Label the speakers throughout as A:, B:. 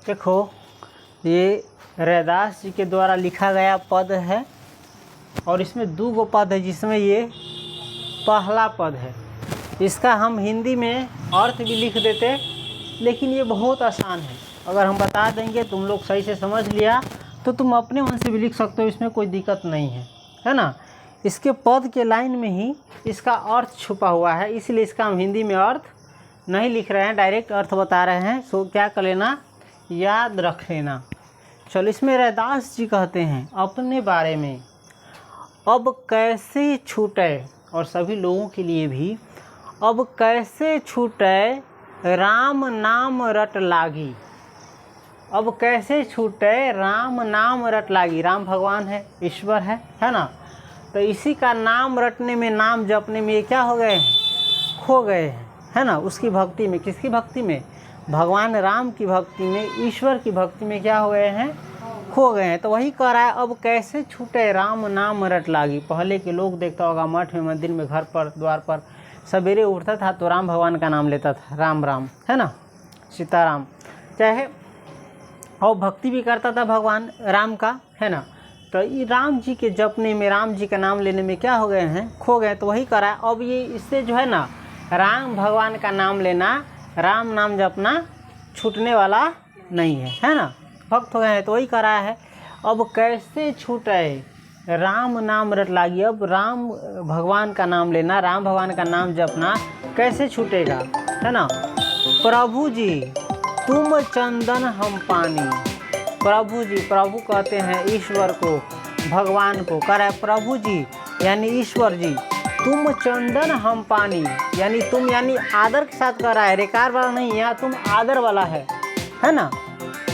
A: देखो, ये रैदास जी के द्वारा लिखा गया पद है और इसमें 2 गो पद है, जिसमें ये पहला पद है। इसका हम हिंदी में अर्थ भी लिख देते, लेकिन ये बहुत आसान है। अगर हम बता देंगे, तुम लोग सही से समझ लिया तो तुम अपने मन से भी लिख सकते हो, इसमें कोई दिक्कत नहीं है ना। इसके पद के लाइन में ही इसका अर्थ छुपा हुआ है, इसलिए इसका हम हिंदी में अर्थ नहीं लिख रहे हैं, डायरेक्ट अर्थ बता रहे हैं। सो क्या कर लेना, याद रख लेना। चलो, इसमें रैदास जी कहते हैं अपने बारे में, अब कैसे छूटे, और सभी लोगों के लिए भी, अब कैसे छूटे राम नाम रट लागी। अब कैसे छूटे राम नाम रट लागी। राम भगवान है, ईश्वर है ना। तो इसी का नाम रटने में, नाम जपने में ये क्या हो गए हैं, खो गए हैं, है ना। उसकी भक्ति में, किसकी भक्ति में, भगवान राम की भक्ति में, ईश्वर की भक्ति में क्या हो गए हैं, खो गए हैं। तो वही कह रहा है, अब कैसे छूटे राम नाम रट लागी। पहले के लोग देखता होगा, मठ में, मंदिर में, घर पर, द्वार पर सवेरे उठता था तो राम भगवान का नाम लेता था, राम राम, है ना, सीताराम, चाहे, और भक्ति भी करता था भगवान राम का, है ना। तो ये राम जी के जपने में, राम जी का नाम लेने में क्या हो गए हैं, खो गए। तो वही करा। अब ये इससे जो है ना, राम भगवान का नाम लेना, राम नाम जपना छूटने वाला नहीं है ना। भक्त हो गए हैं, तो वही करा है। अब कैसे छूटे राम नाम रट लागी। अब राम भगवान का नाम लेना, राम भगवान का नाम जपना कैसे छूटेगा, है ना। प्रभु जी तुम चंदन हम पानी। प्रभु जी, प्रभु कहते हैं ईश्वर को, भगवान को। कह रहा है प्रभु जी यानी ईश्वर जी, तुम चंदन हम पानी, यानी तुम, यानी आदर के साथ कह रहा है, रेकार वाला नहीं, यहाँ तुम आदर वाला है ना,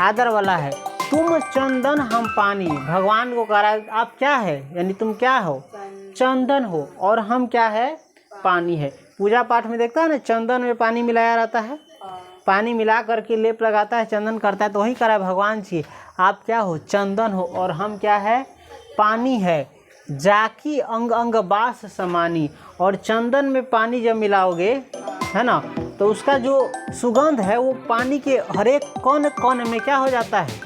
A: आदर वाला है। तुम चंदन हम पानी, भगवान को कह रहा है आप क्या है, यानी तुम क्या हो, चंदन हो, और हम क्या है, पानी है। पूजा पाठ में देखता है ना, चंदन में पानी मिलाया रहता है, पानी मिला करके लेप लगाता है, चंदन करता है। तो वही कह रहा है भगवान जी, आप क्या हो, चंदन हो, और हम क्या है, पानी है। जाकी अंग अंग बास समानी, और चंदन में पानी जब मिलाओगे, है ना, तो उसका जो सुगंध है वो पानी के हर एक कोने कोने में क्या हो जाता है,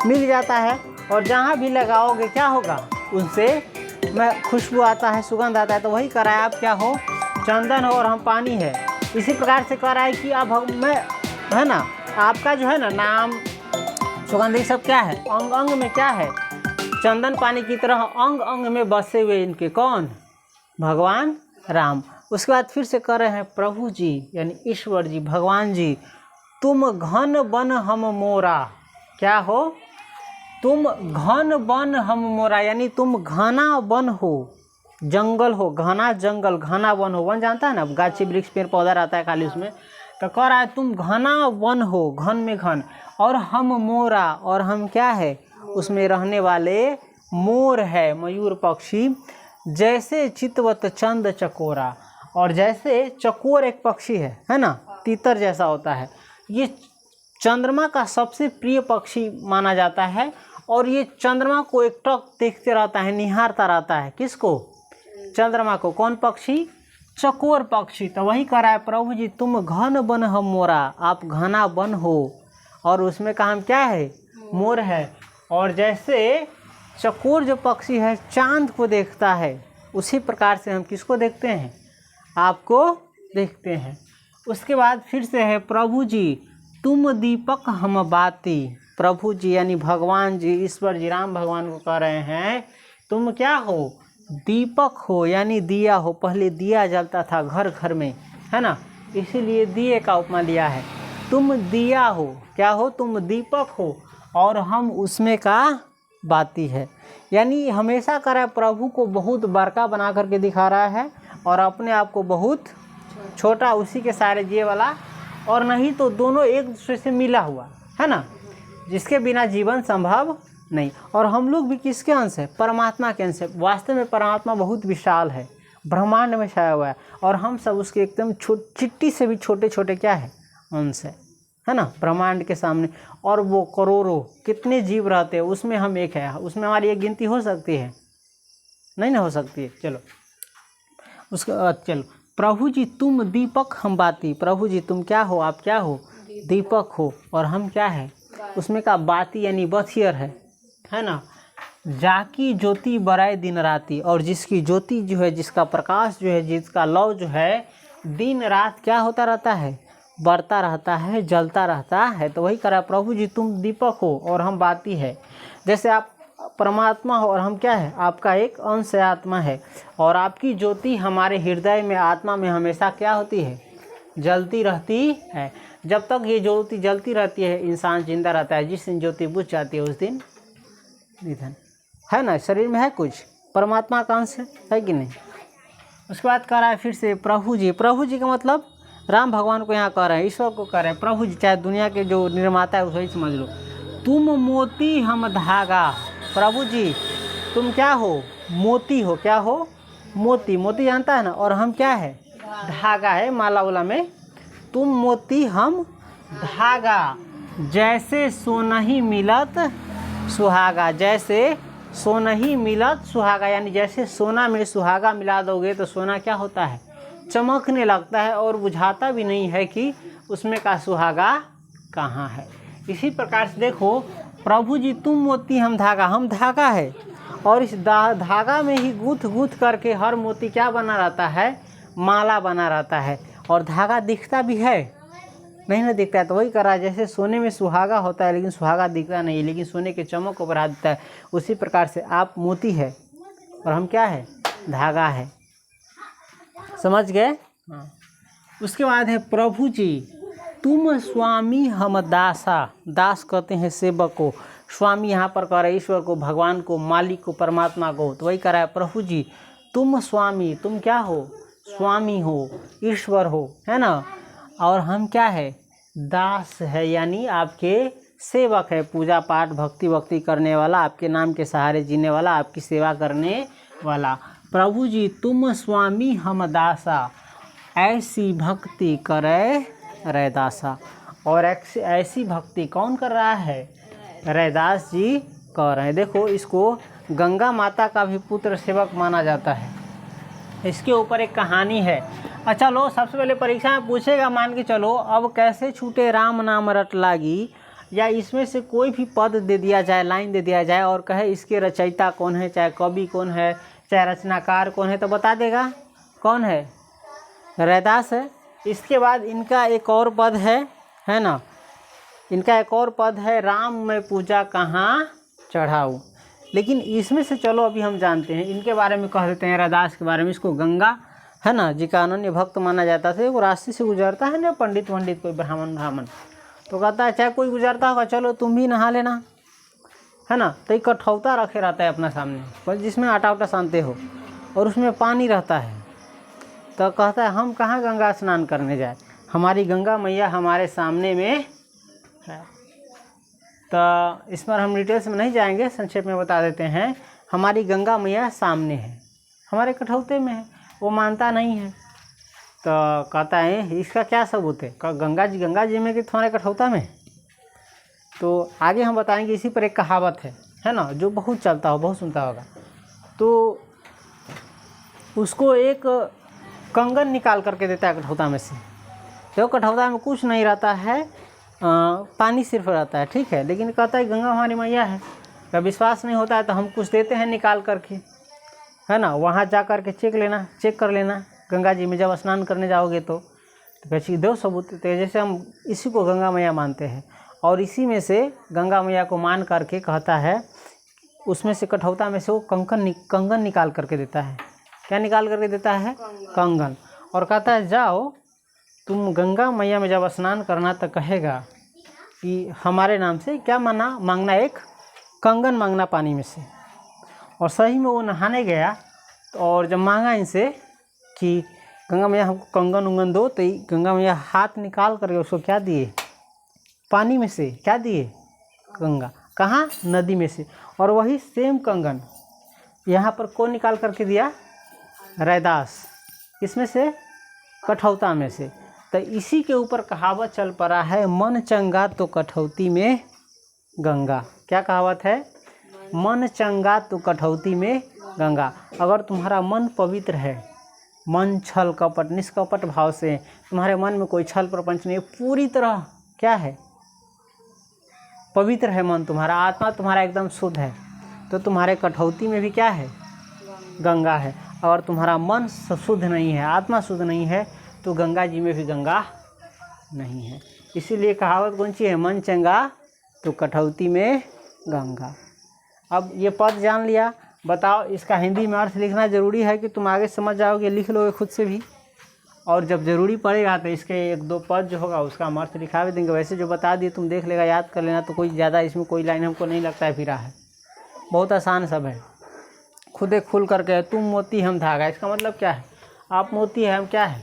A: मिल जाता है। और जहाँ भी लगाओगे क्या होगा, उनसे में खुशबू आता है, सुगंध आता है। तो वही कह रहा है आप क्या हो, चंदन हो, और हम पानी है। इसी प्रकार से कह रहा है कि अब मैं, है ना, आपका जो है ना नाम, सुगंध, ये सब क्या है, अंग अंग में क्या है, चंदन पानी की तरह अंग अंग में बसे हुए इनके कौन, भगवान राम। उसके बाद फिर से कह रहे हैं प्रभु जी यानी ईश्वर जी, भगवान जी, तुम घन बन हम मोरा। क्या हो, तुम घन वन हम मोरा, यानी तुम घना वन हो, जंगल हो, घना जंगल, घना वन हो। वन जानता है ना, गाछी वृक्ष पेड़ पौधा रहता है खाली उसमें। तो कह रहा है तुम घना वन हो, घन में घन, और हम मोरा, और हम क्या है, उसमें रहने वाले मोर है, मयूर पक्षी। जैसे चितवत चंद चकोरा, और जैसे चकोर एक पक्षी है ना, तीतर जैसा होता है। ये चंद्रमा का सबसे प्रिय पक्षी माना जाता है, और ये चंद्रमा को एकटक देखते रहता है, निहारता रहता है। किसको, चंद्रमा को। कौन पक्षी, चकोर पक्षी। तो वही कह रहा है प्रभु जी तुम घन बन हम मोरा, आप घना वन हो, और उसमें का हम क्या है, मोर है। और जैसे चकोर जो पक्षी है चांद को देखता है, उसी प्रकार से हम किसको देखते हैं, आपको देखते हैं। उसके बाद फिर से है प्रभु जी तुम दीपक हम बाती। प्रभु जी यानी भगवान जी, ईश्वर जी, राम भगवान को कह रहे हैं तुम क्या हो, दीपक हो, यानी दिया हो। पहले दिया जलता था घर घर में, है ना, इसीलिए दिए का उपमा लिया है। तुम दिया हो, क्या हो, तुम दीपक हो, और हम उसमें का बाती है। यानी हमेशा कर रहा है प्रभु को बहुत बड़का बना करके दिखा रहा है, और अपने आप को बहुत छोटा, उसी के सारे जिए वाला। और नहीं तो दोनों एक दूसरे से मिला हुआ है ना, जिसके बिना जीवन संभव नहीं। और हम लोग भी किसके अंश है, परमात्मा के अंश है। वास्तव में परमात्मा बहुत विशाल है, ब्रह्मांड में छाया हुआ है, और हम सब उसके एकदम चिट्टी से भी छोटे छोटे क्या है, अंश है ना, ब्रह्मांड के सामने। और वो करोड़ों कितने जीव रहते हैं, उसमें हम एक है, उसमें हमारी एक गिनती हो सकती है, नहीं ना हो सकती है। चलो उसका चलो, प्रभु जी तुम दीपक हम बाती। प्रभु जी तुम क्या हो, आप क्या हो, दीपक हो, और हम क्या है, उसमें का बाती यानी बथियर है ना। जाकी ज्योति बराए दिन राती, और जिसकी ज्योति जो है, जिसका प्रकाश जो है, जिसका लौ जो है दिन रात क्या होता रहता है, बढ़ता रहता है, जलता रहता है। तो वही करा प्रभु जी तुम दीपक हो और हम बाती है। जैसे आप परमात्मा हो और हम क्या है, आपका एक अंश आत्मा है, और आपकी ज्योति हमारे हृदय में, आत्मा में हमेशा क्या होती है, जलती रहती है। जब तक ये ज्योति जलती रहती है इंसान जिंदा रहता है। जिस दिन ज्योति बुझ जाती है उस दिन निधन है ना। शरीर में है कुछ परमात्मा का अंश है कि नहीं। उसके बाद कह रहा है फिर से प्रभु जी। प्रभु जी का मतलब राम भगवान को यहाँ कह रहे हैं, ईश्वर को कह रहे हैं प्रभु जी, चाहे दुनिया के जो निर्माता है उसको समझ लो। तुम मोती हम धागा। प्रभु जी तुम क्या हो, मोती हो। क्या हो, मोती। मोती जानता है ना, और हम क्या है, धागा है माला वाला में। तुम मोती हम धागा, जैसे सोनही मिलत सुहागा। जैसे सोनही मिलत सुहागा, यानी जैसे सोना में सुहागा मिला दोगे तो सोना क्या होता है, चमकने लगता है, और बुझाता भी नहीं है कि उसमें का सुहागा कहाँ है। इसी प्रकार से देखो प्रभु जी तुम मोती हम धागा, हम धागा है, और इस धागा में ही गूंथ गूंथ करके हर मोती क्या बना रहता है, माला बना रहता है। और धागा दिखता भी है, नहीं ना दिखता है। तो वही करा, जैसे सोने में सुहागा होता है लेकिन सुहागा दिखता नहीं, लेकिन सोने के चमक को बढ़ा देता है, उसी प्रकार से आप मोती है और हम क्या है, धागा है। समझ गए। हाँ। उसके बाद है प्रभु जी तुम स्वामी हम दासा। दास कहते हैं सेवक को, स्वामी यहाँ पर कह रहे ईश्वर को, भगवान को, मालिक को, परमात्मा को। तो वही कह रहा है प्रभु जी तुम स्वामी, तुम क्या हो, स्वामी हो, ईश्वर हो, है ना। और हम क्या है, दास है, यानी आपके सेवक है, पूजा पाठ भक्ति वक्ति करने वाला, आपके नाम के सहारे जीने वाला, आपकी सेवा करने वाला। प्रभु जी तुम स्वामी हम दासा, ऐसी भक्ति करे रैदासा। और ऐसी भक्ति कौन कर रहा है, रैदास जी कर रहे हैं। देखो इसको गंगा माता का भी पुत्र सेवक माना जाता है। इसके ऊपर एक कहानी है। अच्छा लो, सबसे पहले परीक्षा में पूछेगा, मान के चलो अब कैसे छूटे राम नाम रट लागी, या इसमें से कोई भी पद दे दिया जाए, लाइन दे दिया जाए और कहे इसके रचयिता कौन है, चाहे कवि कौन है, चाहे रचनाकार कौन है, तो बता देगा कौन है, रैदास है। इसके बाद इनका एक और पद है ना, इनका एक और पद है, राम में पूजा कहाँ चढ़ाऊँ। लेकिन इसमें से चलो अभी हम जानते हैं, इनके बारे में कह देते हैं, रैदास के बारे में। इसको गंगा है ना जी का अनन्य भक्त माना जाता था। वो रास्ते से गुजरता है ना, पंडित वंडित कोई ब्राह्मण, तो कहता है चाहे कोई गुजरता होगा चलो तुम भी नहा लेना, है ना। तो एक कठौता रखे रहता है अपना सामने, पर जिसमें आटा उटा सानते हो, और उसमें पानी रहता है। तो कहता है हम कहाँ गंगा स्नान करने जाए, हमारी गंगा मैया हमारे सामने में है। तो इस पर हम डिटेल्स में नहीं जाएंगे, संक्षेप में बता देते हैं। हमारी गंगा मैया सामने है, हमारे कठौते में है, वो मानता नहीं है। तो कहता है इसका क्या सबूत है, गंगा जी में कि तुम्हारे कठौता में। तो आगे हम बताएंगे। इसी पर एक कहावत है ना, जो बहुत चलता हो, बहुत सुनता होगा। तो उसको एक कंगन निकाल करके देता है कठौता में से। तो कठौता में कुछ नहीं रहता है, पानी सिर्फ रहता है, ठीक है। लेकिन कहता है गंगा हमारी मैया है। का विश्वास नहीं होता है तो हम कुछ देते हैं निकाल करके, है ना। वहाँ जा कर के चेक कर लेना गंगा जी में जब स्नान करने जाओगे तो वैसे दो सबूत। तो जैसे हम इसी को गंगा मैया मानते हैं, और इसी में से गंगा मैया को मान करके कहता है, उसमें से कठौता में से वो कंगन निकाल करके देता है। क्या निकाल करके देता है, कंगन। और कहता है जाओ तुम गंगा मैया में जब स्नान करना तो कहेगा कि हमारे नाम से क्या मांगना, एक कंगन मांगना पानी में से। और सही में वो नहाने गया, और जब मांगा इनसे कि गंगा मैया हमको कंगन उंगन दो, तो गंगा मैया हाथ निकाल करके उसको क्या दिए, पानी में से क्या दिए, गंगा। कहाँ, नदी में से। और वही सेम कंगन यहाँ पर कौन निकाल करके दिया, रैदास। इसमें से, कठौता में से। तो इसी के ऊपर कहावत चल पड़ा है, मन चंगा तो कठौती में गंगा। क्या कहावत है, मन चंगा तो कठौती में गंगा। अगर तुम्हारा मन पवित्र है, मन छल कपट निष्कपट भाव से, तुम्हारे मन में कोई छल प्रपंच नहीं, पूरी तरह क्या है, पवित्र है मन तुम्हारा, आत्मा तुम्हारा एकदम शुद्ध है, तो तुम्हारे कठौती में भी क्या है, गंगा है। और तुम्हारा मन शुद्ध नहीं है, आत्मा शुद्ध नहीं है, तो गंगा जी में भी गंगा नहीं है। इसीलिए कहावत कौन सी है, मन चंगा तो कठौती में गंगा। अब ये पद जान लिया, बताओ इसका हिंदी में अर्थ लिखना ज़रूरी है कि तुम आगे समझ जाओगे, लिख लोगे खुद से भी। और जब ज़रूरी पड़ेगा तो इसके 1-2 पद जो होगा उसका हम अर्थ लिखा भी देंगे। वैसे जो बता दिए तुम देख लेगा, याद कर लेना, तो कोई ज़्यादा इसमें कोई लाइन हमको नहीं लगता है फिरा है, बहुत आसान सब है। खुदे खुल करके तुम मोती हम धागा, इसका मतलब क्या है, आप मोती है हम क्या है,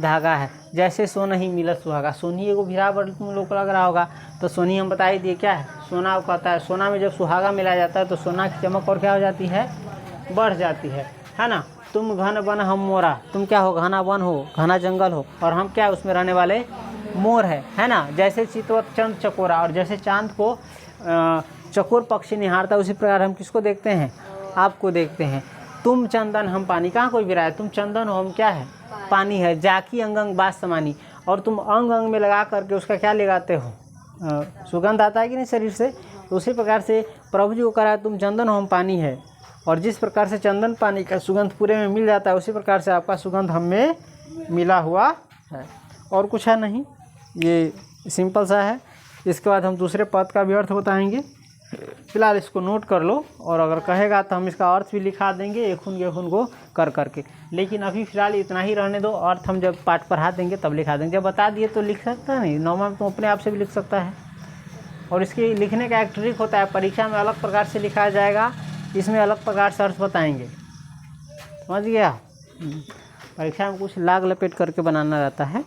A: धागा है। जैसे सोना ही मिलत सुहागा, सोनी एगो भिरा बड़ तुम लोग को लग रहा होगा, तो सोनी हम बता ही दिए क्या है, सोना कहता है। सोना में जब सुहागा मिला जाता है तो सोना की चमक और क्या हो जाती है, बढ़ जाती है ना। तुम घन वन हम मोरा, तुम क्या हो, घना वन हो, घना जंगल हो, और हम क्या उसमें रहने वाले मोर है ना। जैसे चितवत चंद चकोरा, और जैसे चांद को चकोर पक्षी निहारता, उसी प्रकार हम किसको देखते हैं, आपको देखते हैं। तुम चंदन हम पानी, कहाँ कोई गिरा है, तुम चंदन हो हम क्या है, पानी है। जाकी अंग अंग बास समानी, और तुम अंग अंग में लगा करके उसका क्या लगाते हो, सुगंध आता है कि नहीं शरीर से। तो उसी प्रकार से प्रभु जी को कहा तुम चंदन हो हम पानी है, और जिस प्रकार से चंदन पानी का सुगंध पूरे में मिल जाता है, उसी प्रकार से आपका सुगंध हम में मिला हुआ है, और कुछ है नहीं, ये सिंपल सा है। इसके बाद हम दूसरे पद का भी अर्थ बताएंगे, फिलहाल इसको नोट कर लो, और अगर कहेगा तो हम इसका अर्थ भी लिखा देंगे एक खून को कर करके। लेकिन अभी फिलहाल इतना ही रहने दो, अर्थ हम जब पाठ पढ़ा देंगे तब लिखा देंगे। जब बता दिए तो लिख सकता नहीं, नॉर्मल तो अपने आप से भी लिख सकता है। और इसके लिखने का एक ट्रिक होता है, परीक्षा में अलग प्रकार से लिखा जाएगा, इसमें अलग प्रकार से अर्थ बताएंगे, समझ गया। परीक्षा में कुछ लाग लपेट करके बनाना रहता है।